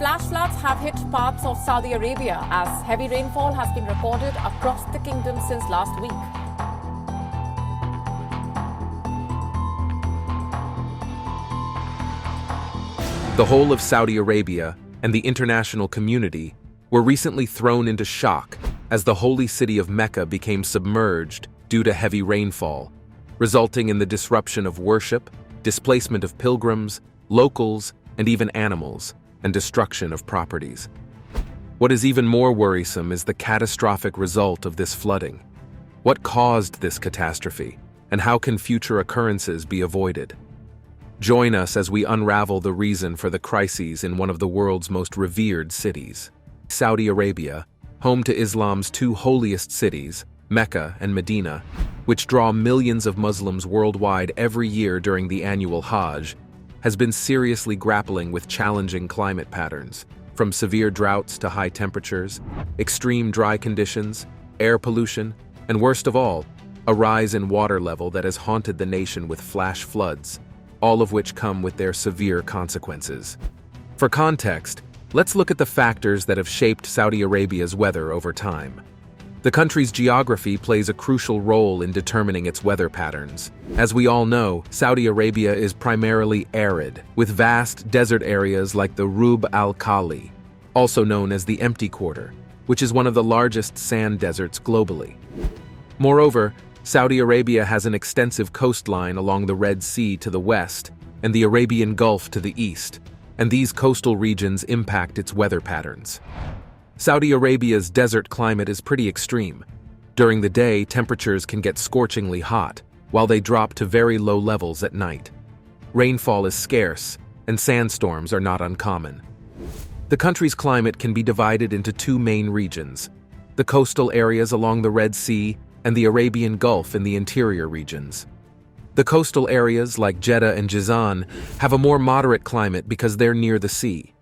Flash floods have hit parts of Saudi Arabia as heavy rainfall has been recorded across the kingdom since last week. The whole of Saudi Arabia and the international community were recently thrown into shock as the holy city of Mecca became submerged due to heavy rainfall, resulting in the disruption of worship, displacement of pilgrims, locals, and even animals, and destruction of properties. What is even more worrisome is the catastrophic result of this flooding. What caused this catastrophe, and how can future occurrences be avoided? Join us as we unravel the reason for the crises in one of the world's most revered cities. Saudi Arabia, home to Islam's two holiest cities, Mecca and Medina, which draw millions of Muslims worldwide every year during the annual Hajj, has been seriously grappling with challenging climate patterns, from severe droughts to high temperatures, extreme dry conditions, air pollution, and worst of all, a rise in water level that has haunted the nation with flash floods, all of which come with their severe consequences. For context, let's look at the factors that have shaped Saudi Arabia's weather over time. The country's geography plays a crucial role in determining its weather patterns. As we all know, Saudi Arabia is primarily arid, with vast desert areas like the Rub al Khali, also known as the Empty Quarter, which is one of the largest sand deserts globally. Moreover, Saudi Arabia has an extensive coastline along the Red Sea to the west and the Arabian Gulf to the east, and these coastal regions impact its weather patterns. Saudi Arabia's desert climate is pretty extreme. During the day, temperatures can get scorchingly hot, while they drop to very low levels at night. Rainfall is scarce, and sandstorms are not uncommon. The country's climate can be divided into two main regions: the coastal areas along the Red Sea and the Arabian Gulf in the interior regions. The coastal areas like Jeddah and Jizan have a more moderate climate because they're near the sea.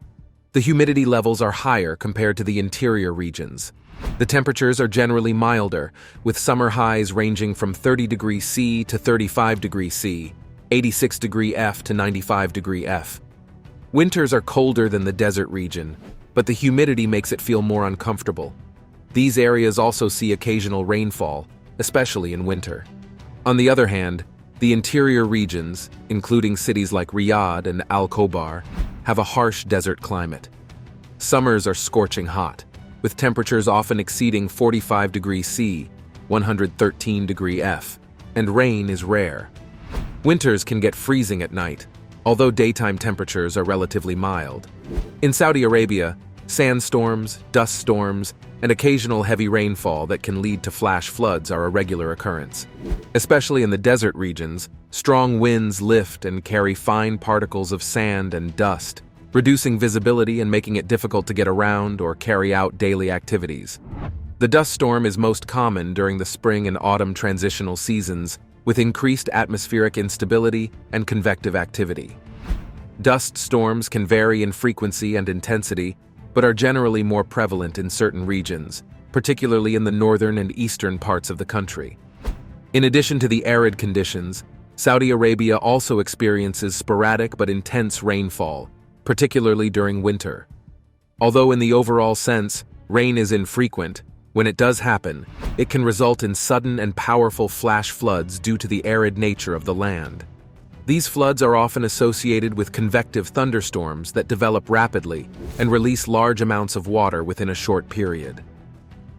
The humidity levels are higher compared to the interior regions. The temperatures are generally milder, with summer highs ranging from 30 degrees C to 35 degrees C, 86 degree F to 95 degree F. Winters are colder than the desert region, but the humidity makes it feel more uncomfortable. These areas also see occasional rainfall, especially in winter. On the other hand, the interior regions, including cities like Riyadh and Al-Khobar, have a harsh desert climate. Summers are scorching hot, with temperatures often exceeding 45 degrees C, 113 degree F, and rain is rare. Winters can get freezing at night, although daytime temperatures are relatively mild. In Saudi Arabia, sandstorms, dust storms, and occasional heavy rainfall that can lead to flash floods are a regular occurrence. Especially in the desert regions, strong winds lift and carry fine particles of sand and dust, reducing visibility and making it difficult to get around or carry out daily activities. The dust storm is most common during the spring and autumn transitional seasons, with increased atmospheric instability and convective activity. Dust storms can vary in frequency and intensity, but are generally more prevalent in certain regions, particularly in the northern and eastern parts of the country. In addition to the arid conditions, Saudi Arabia also experiences sporadic but intense rainfall, particularly during winter. Although in the overall sense, rain is infrequent, when it does happen, it can result in sudden and powerful flash floods due to the arid nature of the land. These floods are often associated with convective thunderstorms that develop rapidly and release large amounts of water within a short period.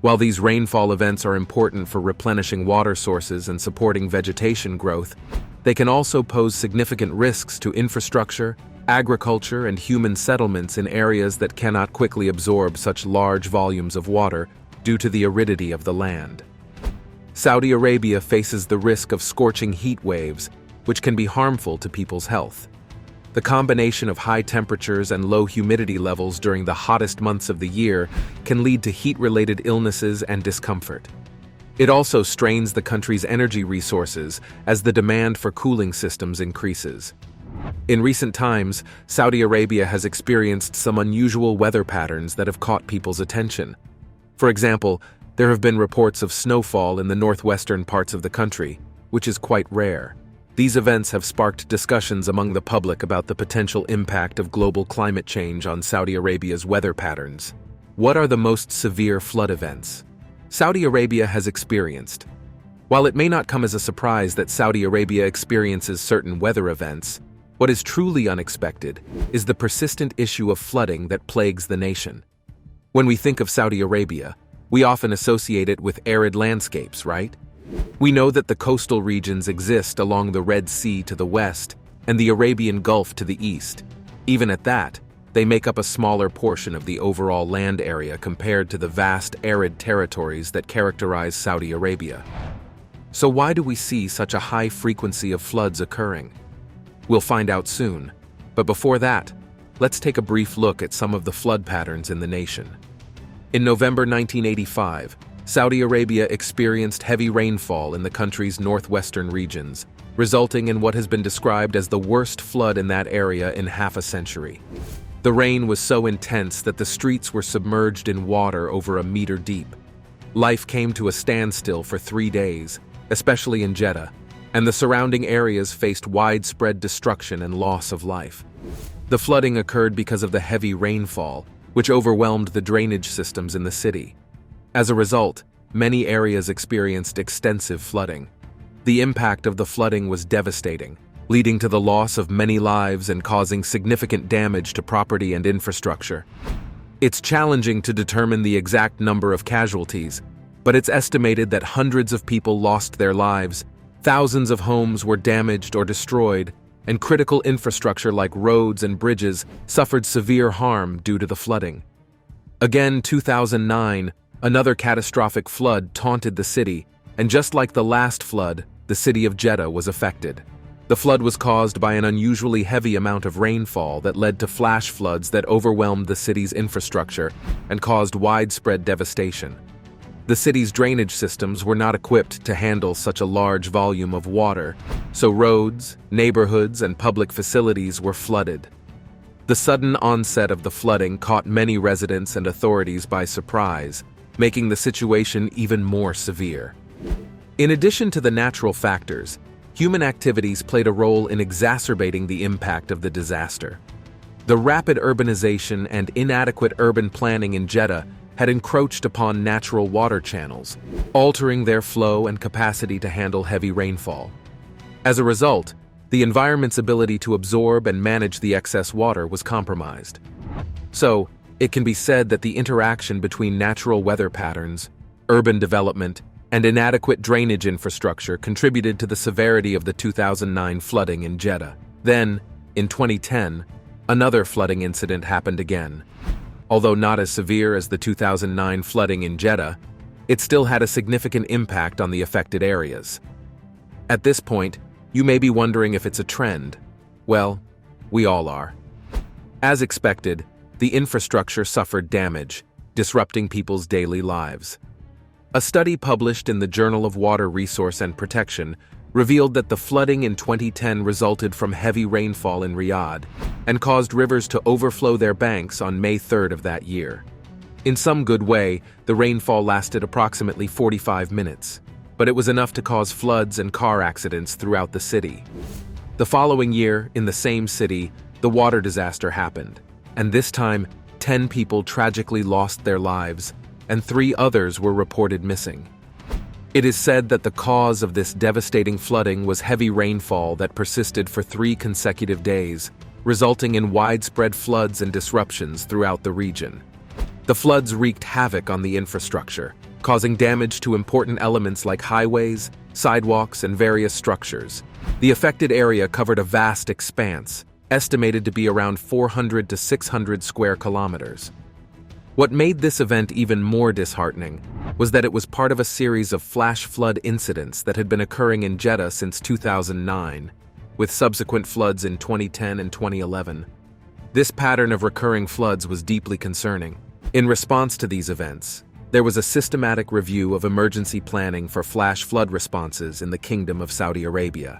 While these rainfall events are important for replenishing water sources and supporting vegetation growth, they can also pose significant risks to infrastructure, agriculture, and human settlements in areas that cannot quickly absorb such large volumes of water due to the aridity of the land. Saudi Arabia faces the risk of scorching heat waves, which can be harmful to people's health. The combination of high temperatures and low humidity levels during the hottest months of the year can lead to heat-related illnesses and discomfort. It also strains the country's energy resources as the demand for cooling systems increases. In recent times, Saudi Arabia has experienced some unusual weather patterns that have caught people's attention. For example, there have been reports of snowfall in the northwestern parts of the country, which is quite rare. These events have sparked discussions among the public about the potential impact of global climate change on Saudi Arabia's weather patterns. What are the most severe flood events Saudi Arabia has experienced? While it may not come as a surprise that Saudi Arabia experiences certain weather events, what is truly unexpected is the persistent issue of flooding that plagues the nation. When we think of Saudi Arabia, we often associate it with arid landscapes, right? We know that the coastal regions exist along the Red Sea to the west and the Arabian Gulf to the east. Even at that, they make up a smaller portion of the overall land area compared to the vast arid territories that characterize Saudi Arabia. So why do we see such a high frequency of floods occurring? We'll find out soon, but before that, let's take a brief look at some of the flood patterns in the nation. In November 1985, Saudi Arabia experienced heavy rainfall in the country's northwestern regions, resulting in what has been described as the worst flood in that area in half a century. The rain was so intense that the streets were submerged in water over a meter deep. Life came to a standstill for 3 days, especially in Jeddah, and the surrounding areas faced widespread destruction and loss of life. The flooding occurred because of the heavy rainfall, which overwhelmed the drainage systems in the city. As a result, many areas experienced extensive flooding. The impact of the flooding was devastating, leading to the loss of many lives and causing significant damage to property and infrastructure. It's challenging to determine the exact number of casualties, but it's estimated that hundreds of people lost their lives, thousands of homes were damaged or destroyed, and critical infrastructure like roads and bridges suffered severe harm due to the flooding. Again, 2009, another catastrophic flood taunted the city, and just like the last flood, the city of Jeddah was affected. The flood was caused by an unusually heavy amount of rainfall that led to flash floods that overwhelmed the city's infrastructure and caused widespread devastation. The city's drainage systems were not equipped to handle such a large volume of water, so roads, neighborhoods, and public facilities were flooded. The sudden onset of the flooding caught many residents and authorities by surprise, making the situation even more severe. In addition to the natural factors, human activities played a role in exacerbating the impact of the disaster. The rapid urbanization and inadequate urban planning in Jeddah had encroached upon natural water channels, altering their flow and capacity to handle heavy rainfall. As a result, the environment's ability to absorb and manage the excess water was compromised. So, it can be said that the interaction between natural weather patterns, urban development, and inadequate drainage infrastructure contributed to the severity of the 2009 flooding in Jeddah. Then, in 2010, another flooding incident happened again. Although not as severe as the 2009 flooding in Jeddah, it still had a significant impact on the affected areas. At this point, you may be wondering if it's a trend. Well, we all are. As expected, the infrastructure suffered damage, disrupting people's daily lives. A study published in the Journal of Water Resource and Protection revealed that the flooding in 2010 resulted from heavy rainfall in Riyadh and caused rivers to overflow their banks on May 3rd of that year. In some good way, the rainfall lasted approximately 45 minutes, but it was enough to cause floods and car accidents throughout the city. The following year, in the same city, the water disaster happened, and this time, 10 people tragically lost their lives, and 3 others were reported missing. It is said that the cause of this devastating flooding was heavy rainfall that persisted for 3 consecutive days, resulting in widespread floods and disruptions throughout the region. The floods wreaked havoc on the infrastructure, causing damage to important elements like highways, sidewalks, and various structures. The affected area covered a vast expanse, estimated to be around 400 to 600 square kilometers. What made this event even more disheartening was that it was part of a series of flash flood incidents that had been occurring in Jeddah since 2009, with subsequent floods in 2010 and 2011. This pattern of recurring floods was deeply concerning. In response to these events, there was a systematic review of emergency planning for flash flood responses in the Kingdom of Saudi Arabia.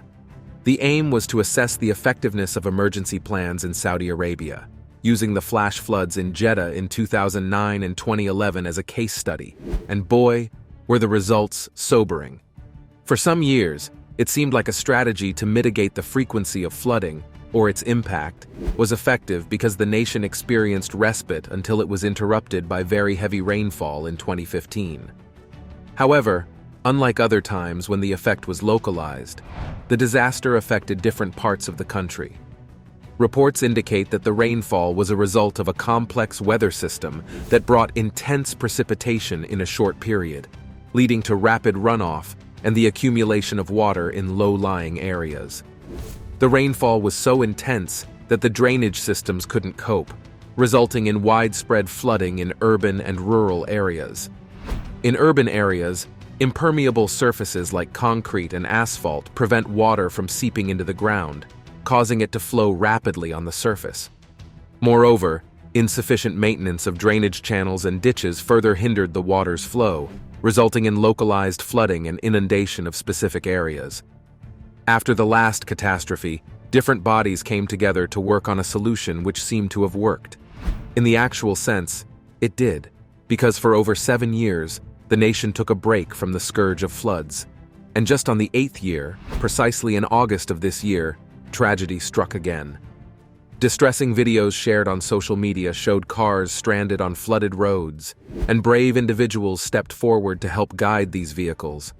The aim was to assess the effectiveness of emergency plans in Saudi Arabia, using the flash floods in Jeddah in 2009 and 2011 as a case study, and boy, were the results sobering. For some years, It seemed like a strategy to mitigate the frequency of flooding, or its impact, was effective because the nation experienced respite until it was interrupted by very heavy rainfall in 2015. However, unlike other times when the effect was localized, the disaster affected different parts of the country. Reports indicate that the rainfall was a result of a complex weather system that brought intense precipitation in a short period, leading to rapid runoff and the accumulation of water in low-lying areas. The rainfall was so intense that the drainage systems couldn't cope, resulting in widespread flooding in urban and rural areas. In urban areas, impermeable surfaces like concrete and asphalt prevent water from seeping into the ground, causing it to flow rapidly on the surface. Moreover, insufficient maintenance of drainage channels and ditches further hindered the water's flow, resulting in localized flooding and inundation of specific areas. After the last catastrophe, different bodies came together to work on a solution which seemed to have worked. In the actual sense, it did, because for over 7 years, the nation took a break from the scourge of floods. And just on the 8th year, precisely in August of this year, tragedy struck again. Distressing videos shared on social media showed cars stranded on flooded roads, and brave individuals stepped forward to help guide these vehicles.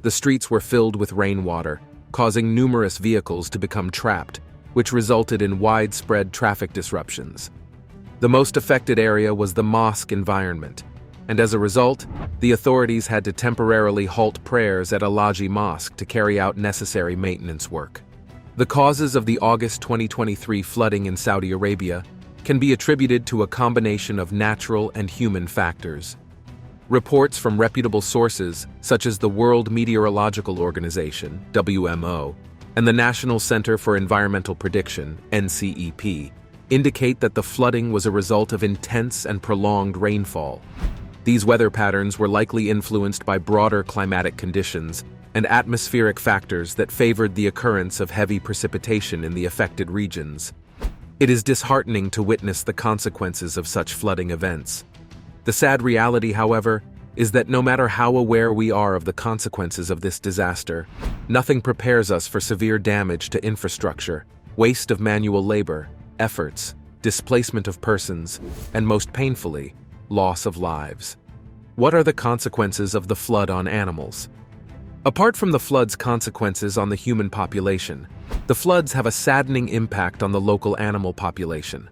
The streets were filled with rainwater, causing numerous vehicles to become trapped, which resulted in widespread traffic disruptions. The most affected area was the mosque environment, and as a result, the authorities had to temporarily halt prayers at Al-Khali Mosque to carry out necessary maintenance work. The causes of the August 2023 flooding in Saudi Arabia can be attributed to a combination of natural and human factors. Reports from reputable sources, such as the World Meteorological Organization, WMO, and the National Center for Environmental Prediction, NCEP, indicate that the flooding was a result of intense and prolonged rainfall. These weather patterns were likely influenced by broader climatic conditions and atmospheric factors that favored the occurrence of heavy precipitation in the affected regions. It is disheartening to witness the consequences of such flooding events. The sad reality, however, is that no matter how aware we are of the consequences of this disaster, nothing prepares us for severe damage to infrastructure, waste of manual labor, efforts, displacement of persons, and most painfully, loss of lives. What are the consequences of the flood on animals? Apart from the flood's consequences on the human population, the floods have a saddening impact on the local animal population.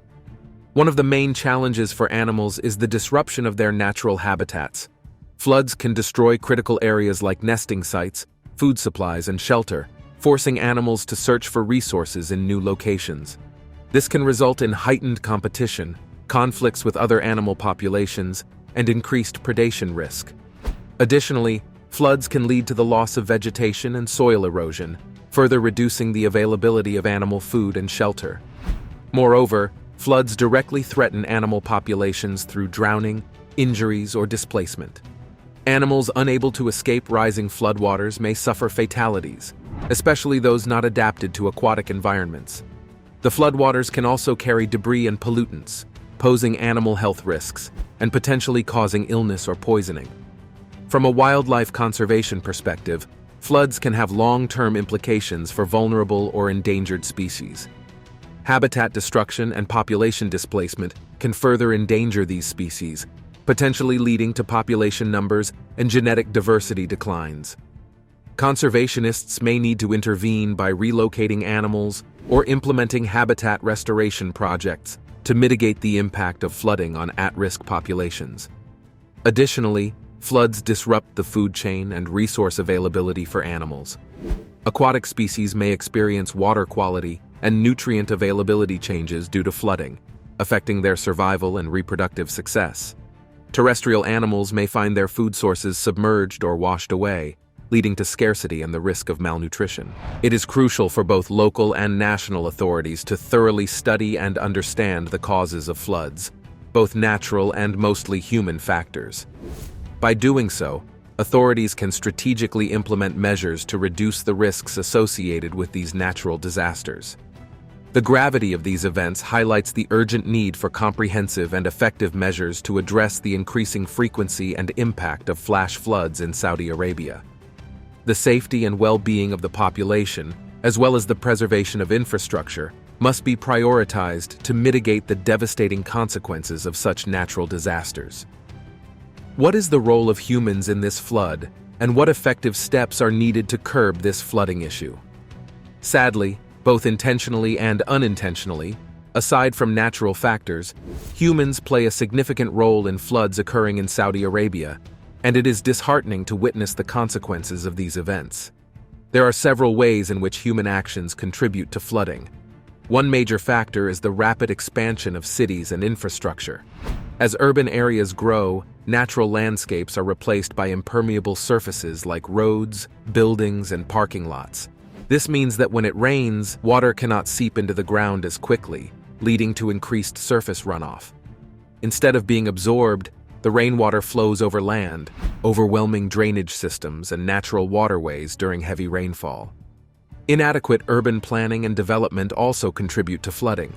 One of the main challenges for animals is the disruption of their natural habitats. Floods can destroy critical areas like nesting sites, food supplies, and shelter, forcing animals to search for resources in new locations. This can result in heightened competition, conflicts with other animal populations, and increased predation risk. Additionally, floods can lead to the loss of vegetation and soil erosion, further reducing the availability of animal food and shelter. Moreover, floods directly threaten animal populations through drowning, injuries, or displacement. Animals unable to escape rising floodwaters may suffer fatalities, especially those not adapted to aquatic environments. The floodwaters can also carry debris and pollutants, posing animal health risks and potentially causing illness or poisoning. From a wildlife conservation perspective, floods can have long-term implications for vulnerable or endangered species. Habitat destruction and population displacement can further endanger these species, potentially leading to population numbers and genetic diversity declines. Conservationists may need to intervene by relocating animals or implementing habitat restoration projects to mitigate the impact of flooding on at-risk populations. Additionally, floods disrupt the food chain and resource availability for animals. Aquatic species may experience water quality and nutrient availability changes due to flooding, affecting their survival and reproductive success. Terrestrial animals may find their food sources submerged or washed away, leading to scarcity and the risk of malnutrition. It is crucial for both local and national authorities to thoroughly study and understand the causes of floods, both natural and mostly human factors. By doing so, authorities can strategically implement measures to reduce the risks associated with these natural disasters. The gravity of these events highlights the urgent need for comprehensive and effective measures to address the increasing frequency and impact of flash floods in Saudi Arabia. the safety and well-being of the population, as well as the preservation of infrastructure, must be prioritized to mitigate the devastating consequences of such natural disasters. What is the role of humans in this flood, and what effective steps are needed to curb this flooding issue? Sadly, both intentionally and unintentionally, aside from natural factors, humans play a significant role in floods occurring in Saudi Arabia, and it is disheartening to witness the consequences of these events. There are several ways in which human actions contribute to flooding. One major factor is the rapid expansion of cities and infrastructure. As urban areas grow, natural landscapes are replaced by impermeable surfaces like roads, buildings, and parking lots. This means that when it rains, water cannot seep into the ground as quickly, leading to increased surface runoff. Instead of being absorbed, the rainwater flows over land, overwhelming drainage systems and natural waterways during heavy rainfall. Inadequate urban planning and development also contribute to flooding.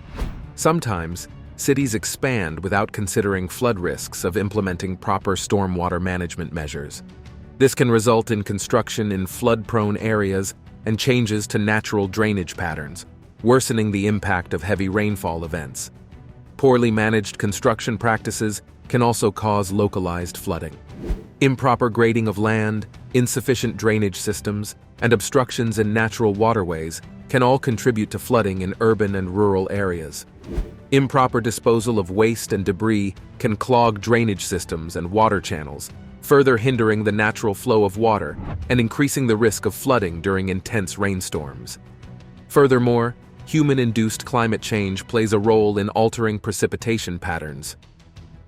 Sometimes, cities expand without considering flood risks of implementing proper stormwater management measures. This can result in construction in flood-prone areas and changes to natural drainage patterns, worsening the impact of heavy rainfall events. Poorly managed construction practices can also cause localized flooding. Improper grading of land, insufficient drainage systems, and obstructions in natural waterways can all contribute to flooding in urban and rural areas. Improper disposal of waste and debris can clog drainage systems and water channels, further hindering the natural flow of water and increasing the risk of flooding during intense rainstorms. Furthermore, human-induced climate change plays a role in altering precipitation patterns.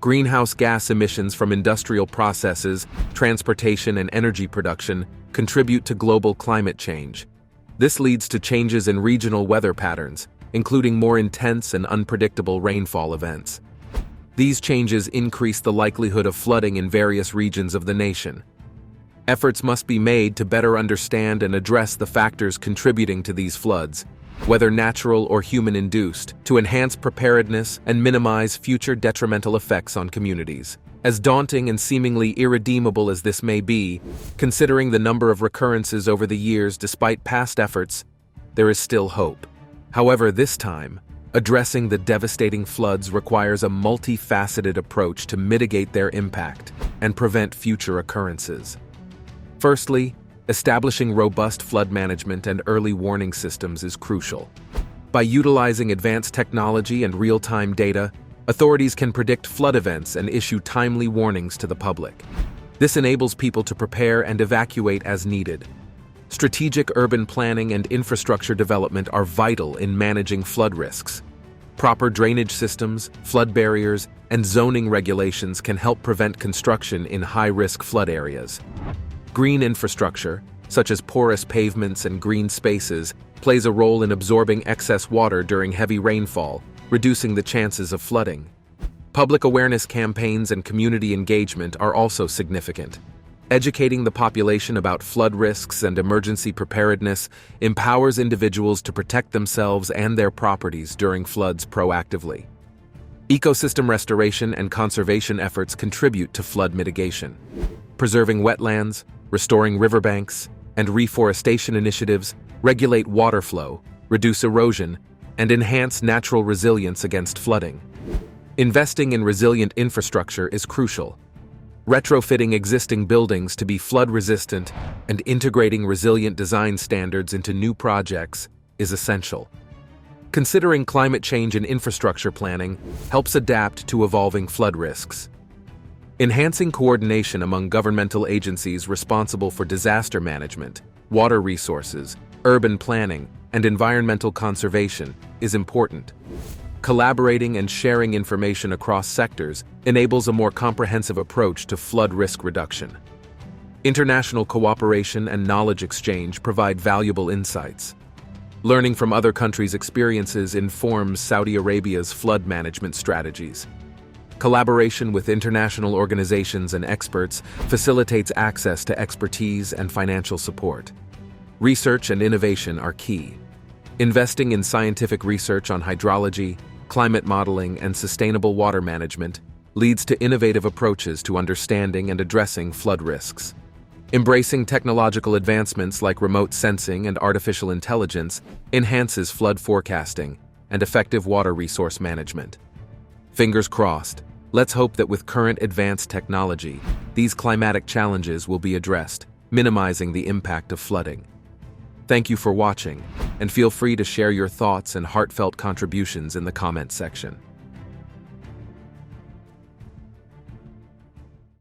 Greenhouse gas emissions from industrial processes, transportation, and energy production contribute to global climate change. This leads to changes in regional weather patterns, including more intense and unpredictable rainfall events. These changes increase the likelihood of flooding in various regions of the nation. Efforts must be made to better understand and address the factors contributing to these floods, whether natural or human-induced, to enhance preparedness and minimize future detrimental effects on communities. As daunting and seemingly irredeemable as this may be, considering the number of recurrences over the years despite past efforts, there is still hope. However, this time, addressing the devastating floods requires a multifaceted approach to mitigate their impact and prevent future occurrences. Firstly, establishing robust flood management and early warning systems is crucial. By utilizing advanced technology and real-time data, authorities can predict flood events and issue timely warnings to the public. This enables people to prepare and evacuate as needed. Strategic urban planning and infrastructure development are vital in managing flood risks. Proper drainage systems, flood barriers, and zoning regulations can help prevent construction in high-risk flood areas. Green infrastructure, such as porous pavements and green spaces, plays a role in absorbing excess water during heavy rainfall, reducing the chances of flooding. Public awareness campaigns and community engagement are also significant. Educating the population about flood risks and emergency preparedness empowers individuals to protect themselves and their properties during floods proactively. Ecosystem restoration and conservation efforts contribute to flood mitigation. Preserving wetlands, restoring riverbanks, and reforestation initiatives regulate water flow, reduce erosion, and enhance natural resilience against flooding. Investing in resilient infrastructure is crucial. Retrofitting existing buildings to be flood-resistant and integrating resilient design standards into new projects is essential. Considering climate change and infrastructure planning helps adapt to evolving flood risks. Enhancing coordination among governmental agencies responsible for disaster management, water resources, urban planning, and environmental conservation is important. Collaborating and sharing information across sectors enables a more comprehensive approach to flood risk reduction. International cooperation and knowledge exchange provide valuable insights. Learning from other countries' experiences informs Saudi Arabia's flood management strategies. Collaboration with international organizations and experts facilitates access to expertise and financial support. Research and innovation are key. Investing in scientific research on hydrology, climate modeling, and sustainable water management leads to innovative approaches to understanding and addressing flood risks. Embracing technological advancements like remote sensing and artificial intelligence enhances flood forecasting and effective water resource management. Fingers crossed, let's hope that with current advanced technology, these climatic challenges will be addressed, minimizing the impact of flooding. Thank you for watching, and feel free to share your thoughts and heartfelt contributions in the comments section.